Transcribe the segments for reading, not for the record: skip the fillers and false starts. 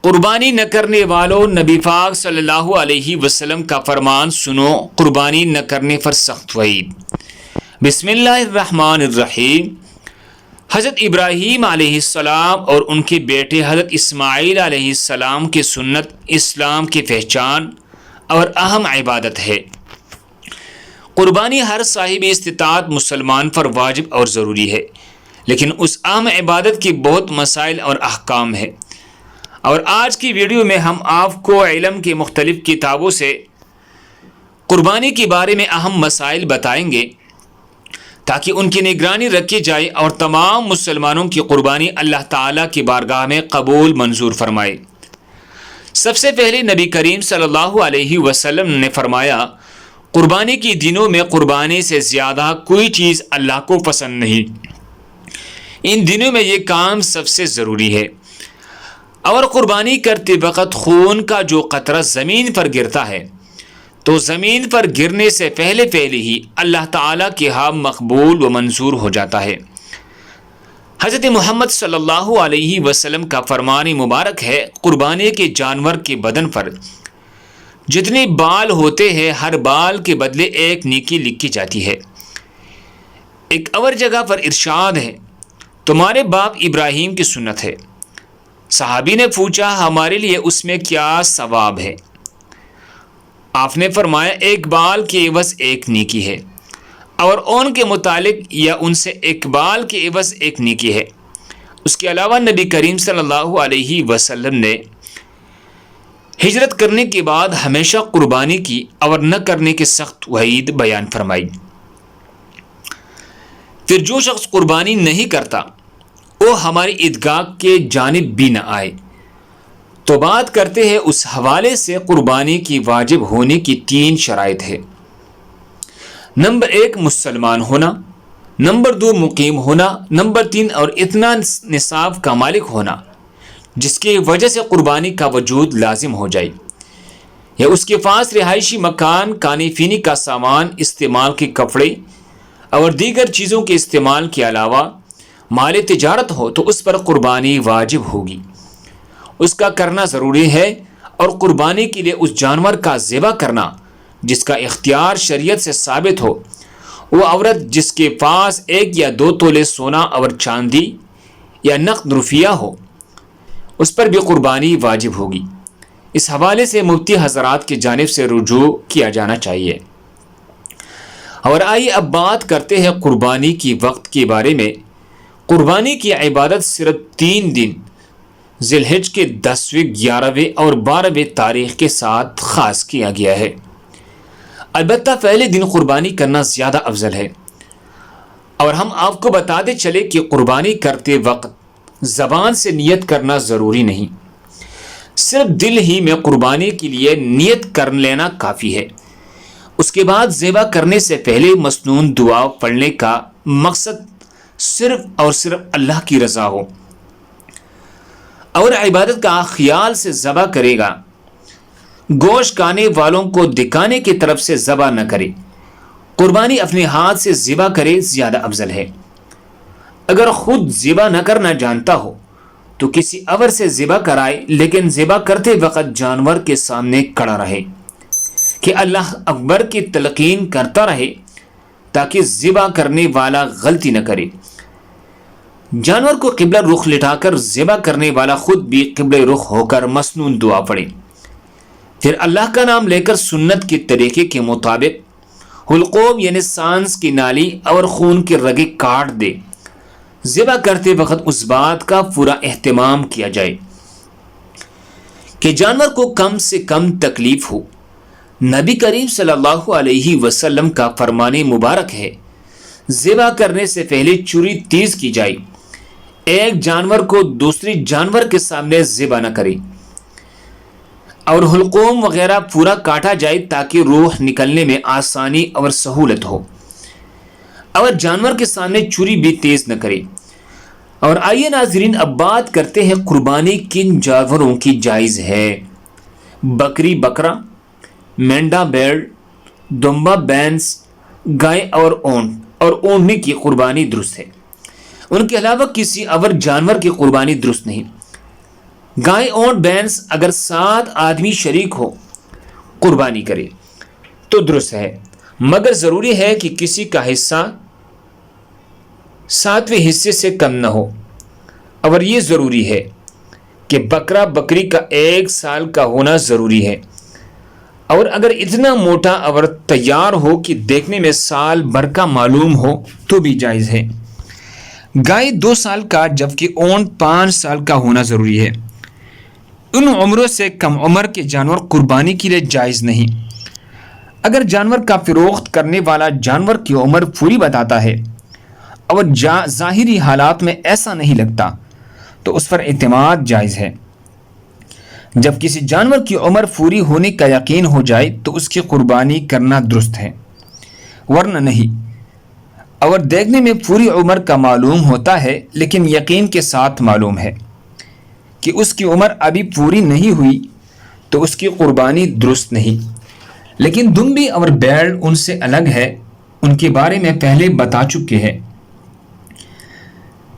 قربانی نہ کرنے والوں، نبی پاک صلی اللہ علیہ وسلم کا فرمان سنو، قربانی نہ کرنے پر سخت وعید۔ بسم اللہ الرحمن الرحیم۔ حضرت ابراہیم علیہ السلام اور ان کے بیٹے حضرت اسماعیل علیہ السلام کی سنت اسلام کی پہچان اور اہم عبادت ہے۔ قربانی ہر صاحب استطاعت مسلمان پر واجب اور ضروری ہے، لیکن اس اہم عبادت کی بہت مسائل اور احکام ہے، اور آج کی ویڈیو میں ہم آپ کو علم کی مختلف کتابوں سے قربانی کے بارے میں اہم مسائل بتائیں گے تاکہ ان کی نگرانی رکھی جائے اور تمام مسلمانوں کی قربانی اللہ تعالیٰ کی بارگاہ میں قبول منظور فرمائے۔ سب سے پہلے نبی کریم صلی اللہ علیہ وسلم نے فرمایا، قربانی کے دنوں میں قربانی سے زیادہ کوئی چیز اللہ کو پسند نہیں۔ ان دنوں میں یہ کام سب سے ضروری ہے، اور قربانی کرتے وقت خون کا جو قطرہ زمین پر گرتا ہے تو زمین پر گرنے سے پہلے ہی اللہ تعالیٰ کے ہاں مقبول و منظور ہو جاتا ہے۔ حضرت محمد صلی اللہ علیہ وسلم کا فرمان مبارک ہے، قربانی کے جانور کے بدن پر جتنے بال ہوتے ہیں ہر بال کے بدلے ایک نیکی لکھی جاتی ہے۔ ایک اور جگہ پر ارشاد ہے، تمہارے باپ ابراہیم کی سنت ہے۔ صحابی نے پوچھا، ہمارے لیے اس میں کیا ثواب ہے؟ آپ نے فرمایا، ایک بال کے عوض ایک نیکی ہے، اور ان کے متعلق یا ان سے ایک بال کے عوض ایک نیکی ہے۔ اس کے علاوہ نبی کریم صلی اللہ علیہ وسلم نے ہجرت کرنے کے بعد ہمیشہ قربانی کی اور نہ کرنے کی سخت وعید بیان فرمائی۔ پھر جو شخص قربانی نہیں کرتا وہ ہماری عیدگاہ کے جانب بھی نہ آئے۔ تو بات کرتے ہیں اس حوالے سے قربانی کی واجب ہونے کی 3 شرائط ہے۔ نمبر 1 مسلمان ہونا، نمبر 2 مقیم ہونا، نمبر 3 اور اتنا نصاب کا مالک ہونا جس کی وجہ سے قربانی کا وجود لازم ہو جائے، یا اس کے پاس رہائشی مکان، کھانے پینے کا سامان، استعمال کے کپڑے اور دیگر چیزوں کے استعمال کے علاوہ مال تجارت ہو تو اس پر قربانی واجب ہوگی۔ اس کا کرنا ضروری ہے، اور قربانی کے لیے اس جانور کا ذبح کرنا جس کا اختیار شریعت سے ثابت ہو، وہ عورت جس کے پاس 1 یا 2 تولے سونا اور چاندی یا نقد روپیہ ہو، اس پر بھی قربانی واجب ہوگی۔ اس حوالے سے مفتی حضرات کی جانب سے رجوع کیا جانا چاہیے۔ اور آئیے اب بات کرتے ہیں قربانی کی وقت کے بارے میں۔ قربانی کی عبادت صرف 3 دن ذی الحج کے 10ویں، 11ویں اور 12ویں تاریخ کے ساتھ خاص کیا گیا ہے۔ البتہ پہلے دن قربانی کرنا زیادہ افضل ہے، اور ہم آپ کو بتاتے چلے کہ قربانی کرتے وقت زبان سے نیت کرنا ضروری نہیں، صرف دل ہی میں قربانی کے لیے نیت کر لینا کافی ہے۔ اس کے بعد ذبح کرنے سے پہلے مسنون دعا پڑھنے کا مقصد صرف اور صرف اللہ کی رضا ہو، اور عبادت کا خیال سے ذبح کرے گا۔ گوشت کھانے والوں کو دکھانے کی طرف سے ذبح نہ کرے۔ قربانی اپنے ہاتھ سے ذبح کرے زیادہ افضل ہے۔ اگر خود ذبح نہ کرنا جانتا ہو تو کسی اور سے ذبح کرائے، لیکن ذبح کرتے وقت جانور کے سامنے کھڑا رہے کہ اللہ اکبر کی تلقین کرتا رہے تاکہ ذبح کرنے والا غلطی نہ کرے۔ جانور کو قبلہ رخ لٹا کر ذبح کرنے والا خود بھی قبلہ رخ ہو کر مسنون دعا پڑھے، پھر اللہ کا نام لے کر سنت کے طریقے کے مطابق حلقوم یعنی سانس کی نالی اور خون کی رگیں کاٹ دے۔ ذبح کرتے وقت اس بات کا پورا اہتمام کیا جائے کہ جانور کو کم سے کم تکلیف ہو۔ نبی کریم صلی اللہ علیہ وسلم کا فرمان مبارک ہے، ذبح کرنے سے پہلے چوری تیز کی جائے، ایک جانور کو دوسری جانور کے سامنے ذبح نہ کرے، اور حلقوم وغیرہ پورا کاٹا جائے تاکہ روح نکلنے میں آسانی اور سہولت ہو، اور جانور کے سامنے چوری بھی تیز نہ کرے۔ اور آئیے ناظرین اب بات کرتے ہیں قربانی کن جانوروں کی جائز ہے۔ بکری بکرا، مینڈا بیڑ، دمبا بینس، گائے اور اونٹنی کی قربانی درست ہے۔ ان کے علاوہ کسی اور جانور کی قربانی درست نہیں۔ گائے اونٹ بھینس اگر 7 آدمی شریک ہو قربانی کرے تو درست ہے، مگر ضروری ہے کہ کسی کا حصہ 7ویں حصے سے کم نہ ہو، اور یہ ضروری ہے کہ بکرا بکری کا 1 سال کا ہونا ضروری ہے، اور اگر اتنا موٹا اور تیار ہو کہ دیکھنے میں سال بھر کا معلوم ہو تو بھی جائز ہے۔ گائے 2 سال کا جبکہ اونٹ 5 سال کا ہونا ضروری ہے۔ ان عمروں سے کم عمر کے جانور قربانی کے لیے جائز نہیں۔ اگر جانور کا فروخت کرنے والا جانور کی عمر پوری بتاتا ہے اور ظاہری حالات میں ایسا نہیں لگتا تو اس پر اعتماد جائز ہے۔ جب کسی جانور کی عمر پوری ہونے کا یقین ہو جائے تو اس کی قربانی کرنا درست ہے، ورنہ نہیں۔ اور دیکھنے میں پوری عمر کا معلوم ہوتا ہے لیکن یقین کے ساتھ معلوم ہے کہ اس کی عمر ابھی پوری نہیں ہوئی تو اس کی قربانی درست نہیں۔ لیکن دمبی اور بیڑ ان سے الگ ہے، ان کے بارے میں پہلے بتا چکے ہیں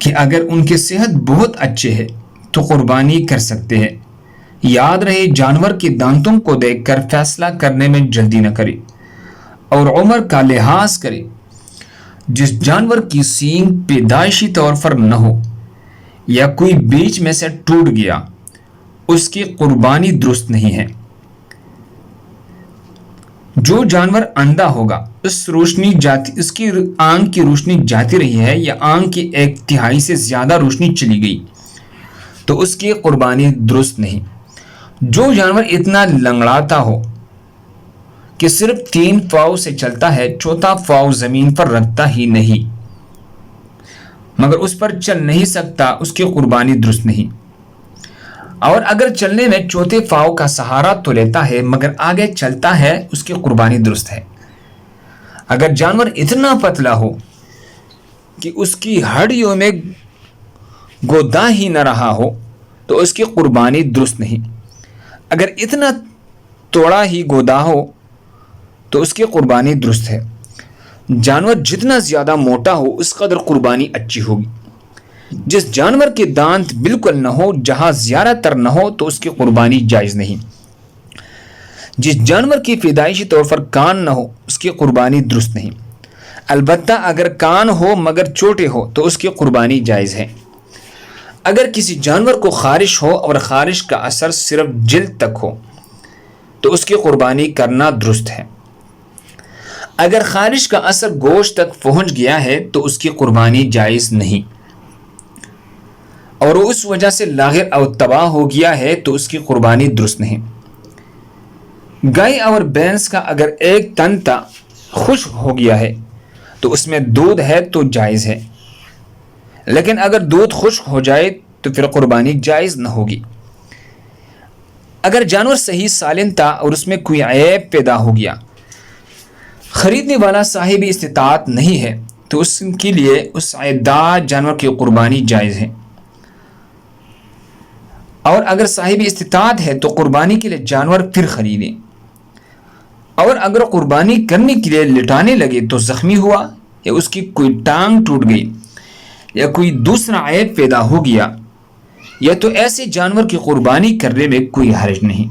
کہ اگر ان کی صحت بہت اچھے ہے تو قربانی کر سکتے ہیں۔ یاد رہے جانور کے دانتوں کو دیکھ کر فیصلہ کرنے میں جلدی نہ کرے اور عمر کا لحاظ کرے۔ جس جانور کی سینگ پیدائشی طور پر نہ ہو یا کوئی بیچ میں سے ٹوٹ گیا اس کی قربانی درست نہیں ہے۔ جو جانور اندھا ہوگا اس کی آنکھ کی روشنی جاتی رہی ہے یا آنکھ کی 1/3 سے زیادہ روشنی چلی گئی تو اس کی قربانی درست نہیں۔ جو جانور اتنا لنگڑاتا ہو کہ صرف 3 پاؤں سے چلتا ہے، 4تھا پاؤں زمین پر رکھتا ہی نہیں مگر اس پر چل نہیں سکتا، اس کی قربانی درست نہیں۔ اور اگر چلنے میں 4تھے پاؤں کا سہارا تو لیتا ہے مگر آگے چلتا ہے، اس کی قربانی درست ہے۔ اگر جانور اتنا پتلا ہو کہ اس کی ہڈیوں میں گودا ہی نہ رہا ہو تو اس کی قربانی درست نہیں۔ اگر اتنا توڑا ہی گودا ہو تو اس کی قربانی درست ہے۔ جانور جتنا زیادہ موٹا ہو اس قدر قربانی اچھی ہوگی۔ جس جانور کے دانت بالکل نہ ہو، جہاں زیادہ تر نہ ہو تو اس کی قربانی جائز نہیں۔ جس جانور کی پیدائشی طور پر کان نہ ہو اس کی قربانی درست نہیں، البتہ اگر کان ہو مگر چھوٹے ہو تو اس کی قربانی جائز ہے۔ اگر کسی جانور کو خارش ہو اور خارش کا اثر صرف جلد تک ہو تو اس کی قربانی کرنا درست ہے۔ اگر خارش کا اثر گوشت تک پہنچ گیا ہے تو اس کی قربانی جائز نہیں، اور وہ اس وجہ سے لاغر اور تباہ ہو گیا ہے تو اس کی قربانی درست نہیں۔ گائے اور بھینس کا اگر ایک تنتا خشک ہو گیا ہے تو اس میں دودھ ہے تو جائز ہے، لیکن اگر دودھ خشک ہو جائے تو پھر قربانی جائز نہ ہوگی۔ اگر جانور صحیح سالم تھا اور اس میں کوئی عیب پیدا ہو گیا، خریدنے والا صاحب استطاعت نہیں ہے تو اس کے لیے اس عیبدار جانور کی قربانی جائز ہے، اور اگر صاحب استطاعت ہے تو قربانی کے لیے جانور پھر خریدیں۔ اور اگر قربانی کرنے کے لیے لٹانے لگے تو زخمی ہوا یا اس کی کوئی ٹانگ ٹوٹ گئی یا کوئی دوسرا عیب پیدا ہو گیا یا تو ایسے جانور کی قربانی کرنے میں کوئی حرج نہیں۔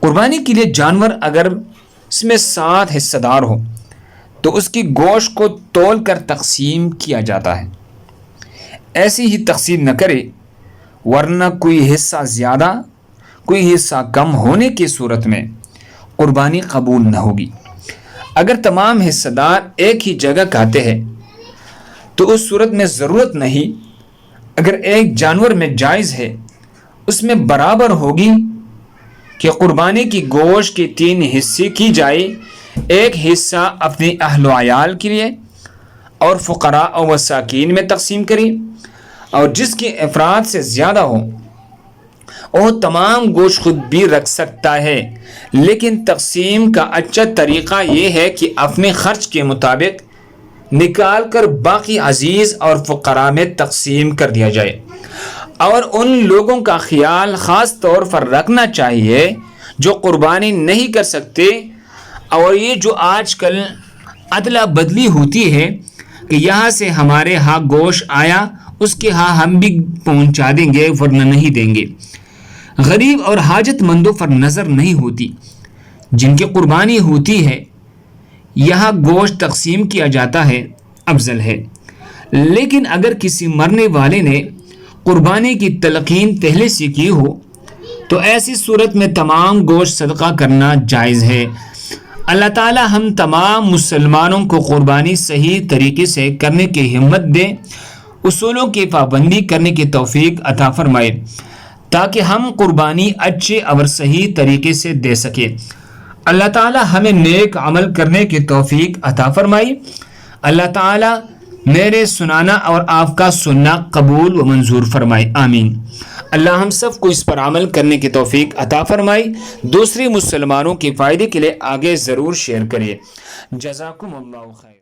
قربانی کے لیے جانور اگر اس میں 7 حصہ دار ہو تو اس کی گوشت کو تول کر تقسیم کیا جاتا ہے۔ ایسی ہی تقسیم نہ کرے، ورنہ کوئی حصہ زیادہ کوئی حصہ کم ہونے کی صورت میں قربانی قبول نہ ہوگی۔ اگر تمام حصہ دار ایک ہی جگہ کھاتے ہیں تو اس صورت میں ضرورت نہیں۔ اگر ایک جانور میں جائز ہے اس میں برابر ہوگی کہ قربانی کی گوشت کے 3 حصے کی جائے، ایک حصہ اپنے اہل و عیال کے لیے اور فقراء و مساکین میں تقسیم کریں، اور جس کے افراد سے زیادہ ہو وہ تمام گوشت خود بھی رکھ سکتا ہے، لیکن تقسیم کا اچھا طریقہ یہ ہے کہ اپنے خرچ کے مطابق نکال کر باقی عزیز اور فقراء میں تقسیم کر دیا جائے۔ اور ان لوگوں کا خیال خاص طور پر رکھنا چاہیے جو قربانی نہیں کر سکتے، اور یہ جو آج کل ادلا بدلی ہوتی ہے کہ یہاں سے ہمارے ہاں گوشت آیا اس کے ہاں ہم بھی پہنچا دیں گے ورنہ نہیں دیں گے۔ غریب اور حاجت مندوں پر نظر نہیں ہوتی. جن کی قربانی ہوتی ہے یہاں گوشت تقسیم کیا جاتا ہے افضل ہے. لیکن اگر کسی مرنے والے نے قربانی کی تلقین پہلے سے کی ہو تو ایسی صورت میں تمام گوشت صدقہ کرنا جائز ہے. اللہ تعالی ہم تمام مسلمانوں کو قربانی صحیح طریقے سے کرنے کی ہمت دے، اصولوں کی پابندی کرنے کی توفیق عطا فرمائے تاکہ ہم قربانی اچھے اور صحیح طریقے سے دے سکیں. اللہ تعالی ہمیں نیک عمل کرنے کی توفیق عطا فرمائے. اللہ تعالی میرے سنانا اور آپ کا سننا قبول و منظور فرمائے. آمین. اللہ ہم سب کو اس پر عمل کرنے کی توفیق عطا فرمائے. دوسری مسلمانوں کے فائدے کے لیے آگے ضرور شیئر کریں. جزاکم اللہ خیر.